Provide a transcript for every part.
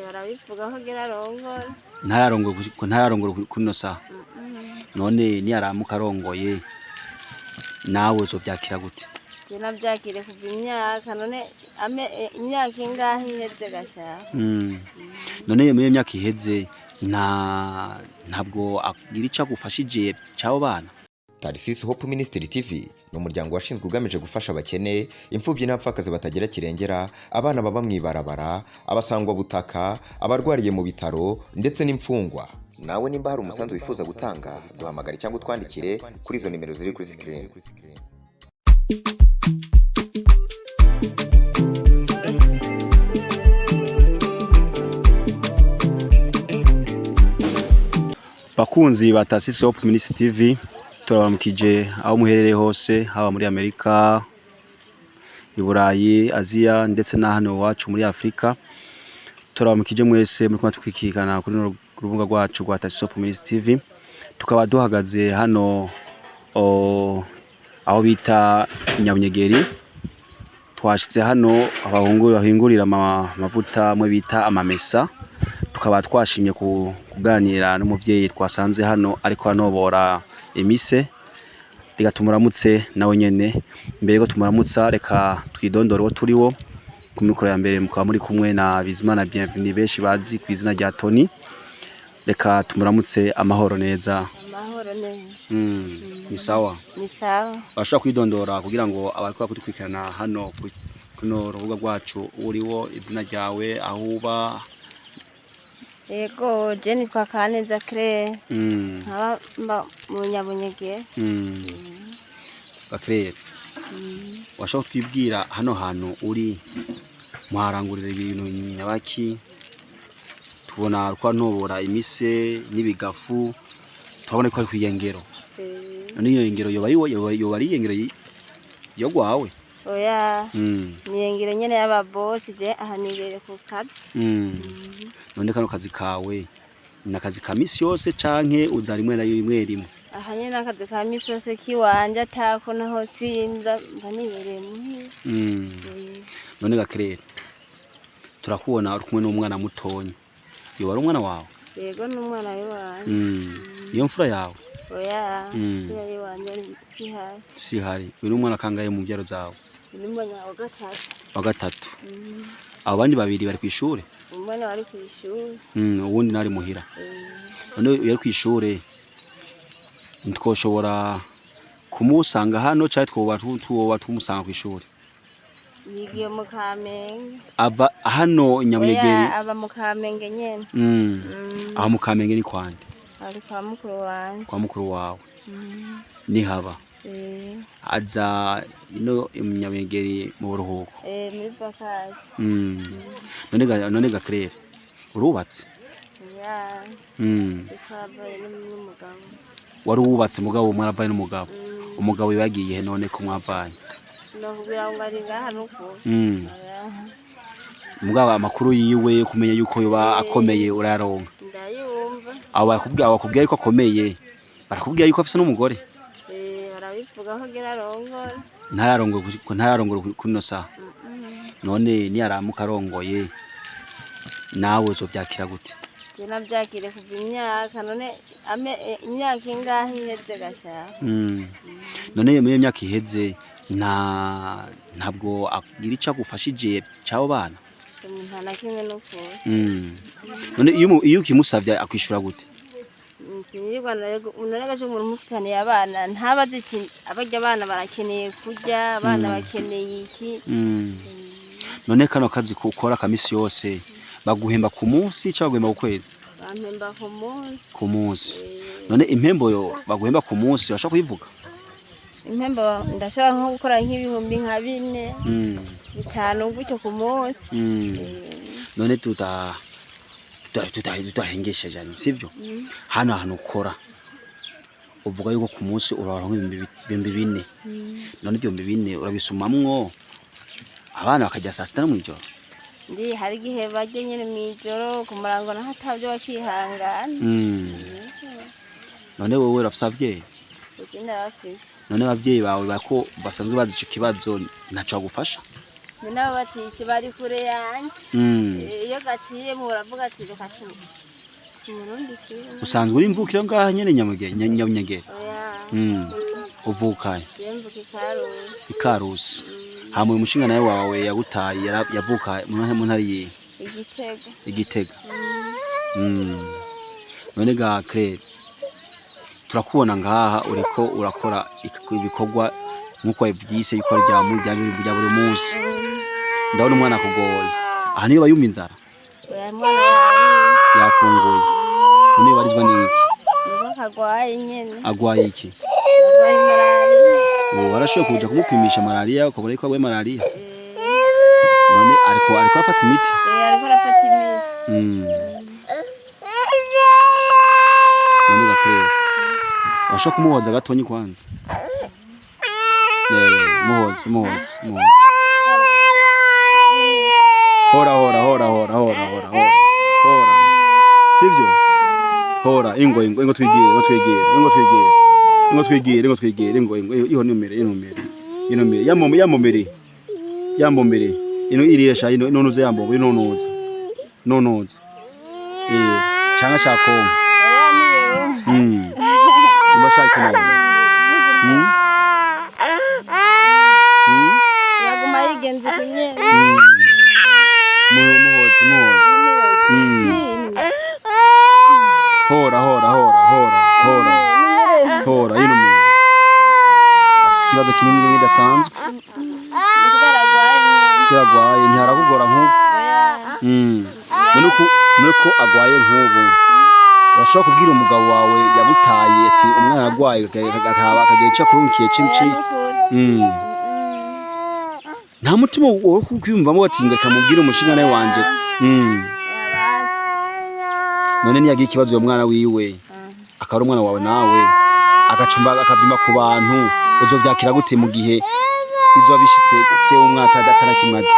barabivuga ko gira arongora. Ntararongora kuno saha. None niyaramuka arongoye nawe uzovyakira gute? Je navyakire kuva imyaka none imyaka ingahe iheze gashaka. None iyo myaka iheze ntabwo agira ico agufashije cabo bana. Tarisisi Hope Ministry TV ni umuryango washinzwe ugamije gufasha abakene, imfubyi n'abapfakazi batagira kirengera, abana baba mwibarabara, abasangwa butaka, abarwariye mu bitaro ndetse n'imfungwa. Nawe nimba hari umusanzu wifuza gutanga, duhamagare cyangwa utwandikire kuri izo nimero ziri kuri screen. Bakunzi ba Tarisisi Hope Ministry TV, turabamukije aho muherereye hose, haba muri Amerika, i Burayi, Aziya ndetse na hano iwacu muri Afrika. Turabamukije mwese muri twikikana kuri urubuga rwacu rwa Tarisisi Hope Ministry TV. Tukaba duhagaze hano aho bita Nyabunyegeri. Twashitse hano bahingurira amavuta amwe bita amamesa. Tukaba twashimye kuganira n'umuvyeyi twasanze hano ariko anobora emise. Reka tumuramutse nawe nyene. Mbere ko tumuramutsa reka twidondore wo turiwo. Ku mikoro ya mbere mukaba muri kumwe na Bizimana Bienvenue benshi bazi ku izina rya Tony. Reka tumuramutse amahoro neza. Amahoro neza. Ni sawa. Ni sawa. Bashaka kwidondora kugira ngo abariko kudukwikirana hano kuno rubuga rwacu uriwo izina ryawe aho uba. Yego je nitwa Kaneza Claire. Nkaba mu Nyabunyegeri. Claire. Washaka twibwira hano hantu uri muharangurira ibintu nyabaki. Tubona kwa ntobora imise n'ibigafu. Twabone ko ari kwiyengero. None iyo yengero yoba ari yengero yo gwawe. Oya. Niyengero nyene y'aba boss je ahanibere ku kazi. None kano kazi kawe nakazi ka misi yose canke uza rimwe na rimwe? Ahanye nakazi ka misi yose kiwanje atako naho sinza mbanibere muhi. None Claire, turakubona uri kumwe n'umwana mutonyi. Yo wari umwana wawe? Yego n'umwana wanje. Iyo mfura yawe? Oya. Yari wanje sihari. Uri umwana kangaye mu byaro zawe? Ni umwana wa gatatu. Wa gatatu. Abandi babiri bari kw'ishure? Umwana wari kw'ishure. Uwundi nari muhira. None yari kw'ishure. Ntikoshobora kumusanga hano cyane twoba tumusanga kw'ishure. Yigiye mu Kamenge. Aba hano Nyabunyegeri. Aba mu Kamenge nyene. Aho mu Kamenge ni kwande? Ari kwa mukuru wanje. Kwa mukuru wawe. Ni haba. Aza ino Nyabunyegeri mu buruhuko. Muri vakazi. None Claire, urubatse? Ya. Twabaye n'umugabo. Wari ubatse mugabo mwarabaye n'umugabo. Umugabo yagiye none ko mwavanye? No kugira ngo ari ngaha nuko. Mugabo amakuru yiwe kumenya yuko yoba akomeye urayaronka. Ndayumva. Abo bakubwira yuko akomeye. Barakubwira yuko afise n'umugore? Barabivuga ko gira arongora. Ntararongora kuno saha. None niyaramuka arongoye nawe uzovyakira gute? Je navyakire kuva imyaka none imyaka ingahe iheze gashaka. None iyo myaka iheze ntabwo agira ico agufashije cabo bana. Nta kimwe nuko. None iyo ukimusavye akwishura gute? Sinirwa unarega cyo umuntu mufitaniye abana ntabazi iki abarya abana barakeneye kurya abana bakeneye iki. None kano kazi ukora kamisi yose baguhemba ku munsi cyangwa baguhemba ku kwezi? Bampemba ku munsi. Ku munsi. None impembo yo baguhemba ku munsi urashaka kuyivuga? Impembo ndashaka nko gukora nk'ibihumbi nka 4 5 gutyo ku munsi. None tutahengesha jani sivyo? Hano ukora uvuga yuko ku munsi uraronka ibihumbi 4. None ibyo 4 urabisumamwo abana bakajya saa sita no mwijoro? Ndi hari gihe baje nyene mwijoro ku murango naho atavyo bakihangana. None wowe urafise abavyeyi? None abavyeyi bawe bako basanzwe bazi ico kibazo ntaco bagufasha? ni nabo batishe bari kure yanje iyo gaciye muravuga ati reka Umurundi kiri usanzwe uri imvukira ngaha nyene Nyabunyegeri uvukaye yemvuka Ikarusi hamwe umushinga nawe wawe yagutaye yavuka mu ntari yihe Igitega none ga Claire turakubona ngaha uriko urakora ibikorwa nkuko wavyise ikora rya buri munsi ndabona umwana kugoye aha niyo bayumva inzara yafunguye none barizwa niki agwaye nyene agwaye iki warashoboye kuja kumupimisha malaria ukabona ko agwaye malaria none ariko afata imiti ariko arafata imiti none gakere washo kumuhoza gatonyi kwanza muhoze hora sivyo hora ingo twigire yamomere ino irisha ino nonoze yambo nonoze changa chakonga Mbashaka yaguma yigenze kunye muhoze hora ino mire afite ikibazo kinini ngidasanzwe agwaye ntiharakugora nk'uko nuko agwaye nk'ubu urashobora kubwira umugabo wawe yagutaye ati umwana agwaye akagira icyo akurunkiye cimci nta mutima wo kwiyumvamo watinga kamubwira umushinga nawe wanje none niyagira ikibazo uyo mwana wiwe akaba umwana wawe nawe akabyimba ku bantu uzovyakira gute mu gihe izo bishitse se umwaka atanakimaze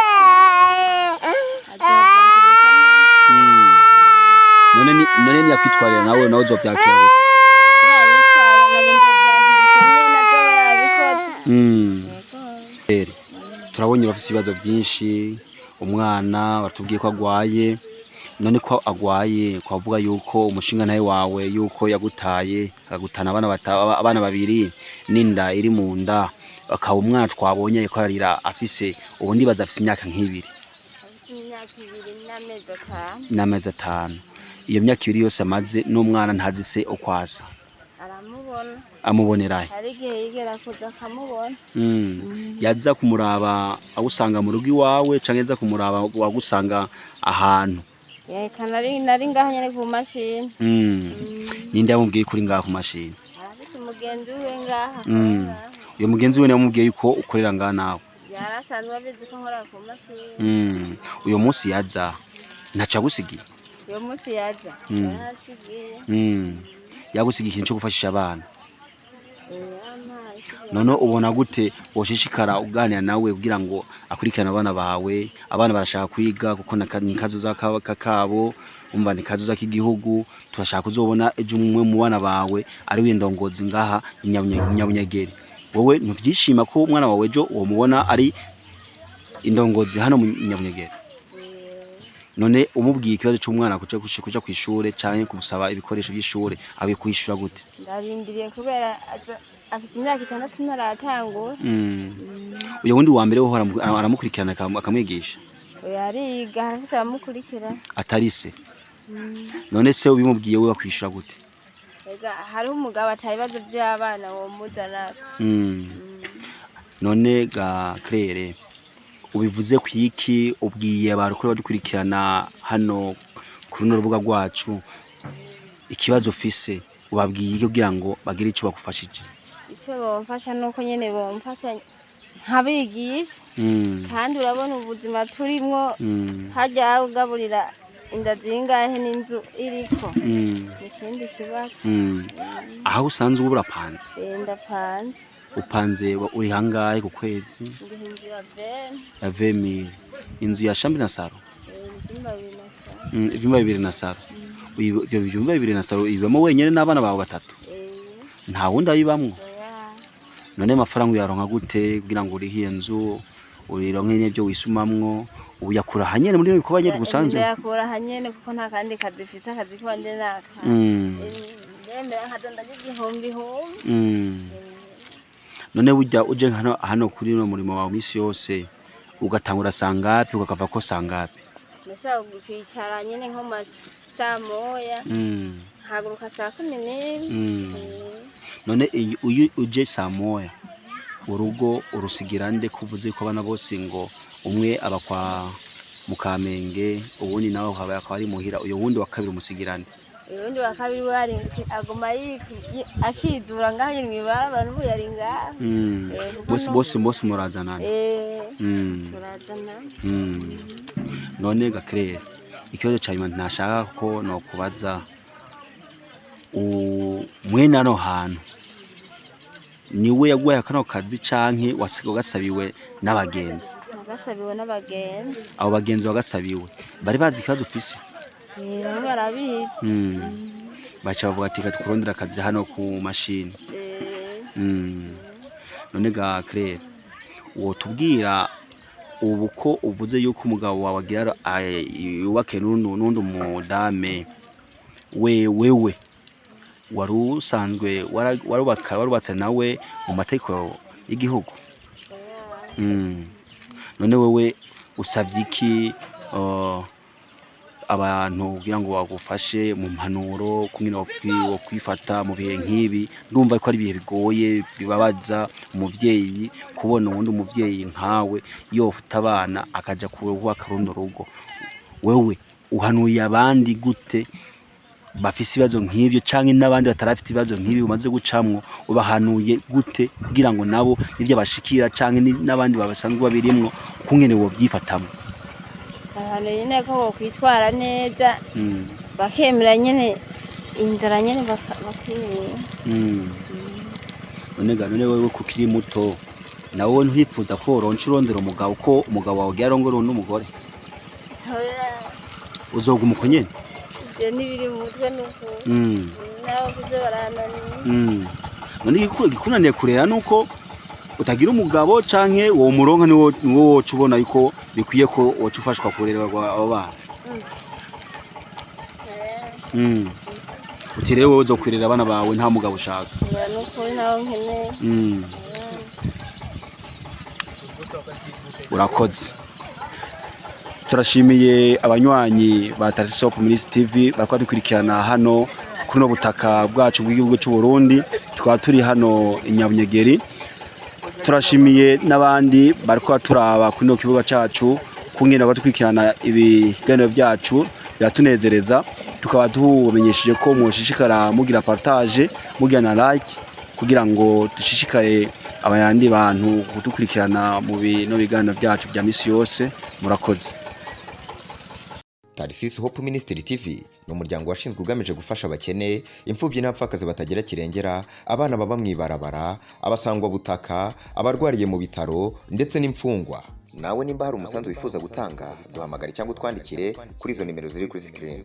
none niyakwitwarira nawe uzovyakira gute turabonye bafite ibibazo byinshi umwana batubwiye ko agwaye none ko agwaye kwavuga yuko umushinga nawe wawe yuko yagutaye akagutana abana babiri n'inda iri mu nda akaba umwana twabonye ko ararira afise ubundi baza afise imyaka nk'ibiri n'amezi 5 iyo myaka ibiri yose amaze n'umwana ntazi se ukwasa amubonera hari igihe yigera kuza akamubona yaza kumuraba agusanga mu rugo iwawe canke yaza kumuraba wagusanga ahantu nari ngaho nyene ku mashini ninde yamubwiye kuri ngaho ku mashini afite umugenzi we ngaha uyo mugenzi we yamubwiye yuko ukorera ngaha nawe yarasanzwe abizi ko nkora ku mashini uyo munsi yaza ntaca gusigiye uyo munsi yaza yarasigiye yagusigiye ikintu cyo gufashisha abana none ubona gute woshishikara uganira nawe kugira ngo akurikirane abana bawe abana barashaka kwiga kuko nikazoza kabo umva nikazoza k'igihugu turashaka kuzobona ejo umwe mu bana bawe ari windongozi ngaha Nyabunyegeri wowe ntuvyishima ko umwana wawe ejo uwo mubona ari indongozi hano mu Nyabunyegeri none umubwiye ikibazo cy'umwana kuja kw'ishure canke kumusaba ibikoresho by'ishure abe kwishura gute ndarindiriye kubera afite imyaka 6 ntaratangura uyo wundi wa mbere wo aramukurikirana akamwigisha yariga afite amukurikira atari se none se ubimubwiye we bakwishura gute ega hari umugabo atabibazo by'abana wo muzana none ga Claire ubivuze kwiki ubwiye abantu ko badukurikirana hano kuri no rubuga rwacu ikibazo ufise ubabwiye kugira ngo bagire ico bakufashije icyo bomfasha nuko nyene bomfasha nkabigisha kandi urabona ubuzima turimwo hajya ugaburira inda zingahe n'inzu iriko ikindi kibazo aho usanzwe urapanze ndapanze upanze uri hangahe ku kwezi ya 20,000 inzu ya shambi na saro ivyumba 2 na saro ibyo byumba 2 na saro ibamo wenyene n'abana bawe 3 nta wundi ayibamwo none amafaranga yaronka gute kugira ngo urihiye nzu urironke n'ibyo wisumamwo uyakura hanyene muri bikuba nyene gusanze yakura hanyene kuko nta kandi kadifisa akazi kwanje naka ndemera nkadonda igihumbi none burya uje hano kuri no murimo wawe misi yose ugatangura sangapi ukakava ko sangapi nashaka kwicara nyene nko saa moya haguruka saa 11 none uyu uje saa moya urugo urusigira nde kuvuze ko abana bose ngo umwe aba kwa Mukamenge ubundi nawe akaba ari muhira uyo wundi wa kabiri umusigirane ubundi wa kabiri wari agoma akizura ngaho mwibara abantu yari ngaho bose murazanana murazana none gakere ikibazo cyanyuma ntashaka ko no kubaza mwene ano hantu niwe yaguhaye kano kazi canke wasiga gasabiwe n'abagenzi abo bagenzi bagasabiwe bari bazi ikibazo ufise barabizi baca bavuga ati tukurondera akazi hano ku mashini none ga Claire uwo tubwira ubu ko uvuze yuko umugabo wawe agira yubake n'undi umudame wewe wari usanzwe warubatse nawe mu mategeko y'igihugu none wewe usavye iki abantu kugira ngo bagufashe mu mpanuro kumwe wo kwifata mu bihe nk'ibi ndumva ko ari bihe bigoye bibabaza umuvyeyi kubona uwundi umuvyeyi nkawe yofuta abana akaja kubaka rundo rugo wewe uhanuye abandi gute bafise ibibazo nk'ibyo canke n'abandi batarafite ibibazo nk'ibi umaze gucamwo ubahanuye gute kugira ngo nabo nivyo bashikira canke n'abandi babasanzwe babirimwo kungene wo vyifatamwe abantu nyene ko kwitwara neza bakemera nyene inzara nyene bakiriye none wewe kukiri muto nawe ntifuza ko uronca urondera umugabo ko umugabo wawe yarongora n'umugore uzoguma uko nyene nibiri mu mutwe nuko nawe kuze barananiye none igikunaniye kurera nuko utagira umugabo canke uwo muronka niwo woca ubona yuko bikwiye ko woca ufashwa kurera abo bana uti rero wowe uzokwirera abana bawe nta mugabo ushaka nuko nawe nkeneye urakoze turashimiye abanywanyi ba Tarsis Hope Ministry TV bariko dukurikirana hano kuno butaka bwacu bw'igihugu cy'u Burundi tukaba turi hano Inyabunyegeri turashimiye n'abandi bariko turaba kuno kibuga cacu kungena batwikirana ibiganiro byacu byatunezereza tukaba tumenyesheje ko mushishikara mugira partage mugira na like kugira ngo dushishikare abayandi bantu kudukurikirana mu bino biganiro byacu bya misi yose murakoze. Tarsis Hope Ministry TV ni umuryango washinzwe ugamije gufasha abakene, imfubyi n'abapfakazi batagira kirengera, abana baba mwibarabara, abasangwa butaka, abarwariye mu bitaro ndetse n'imfungwa. Nawe nimba hari umusanzu wifuza gutanga duhamagare cyangwa utwandikire kuri izo nimero ziri kuri screen.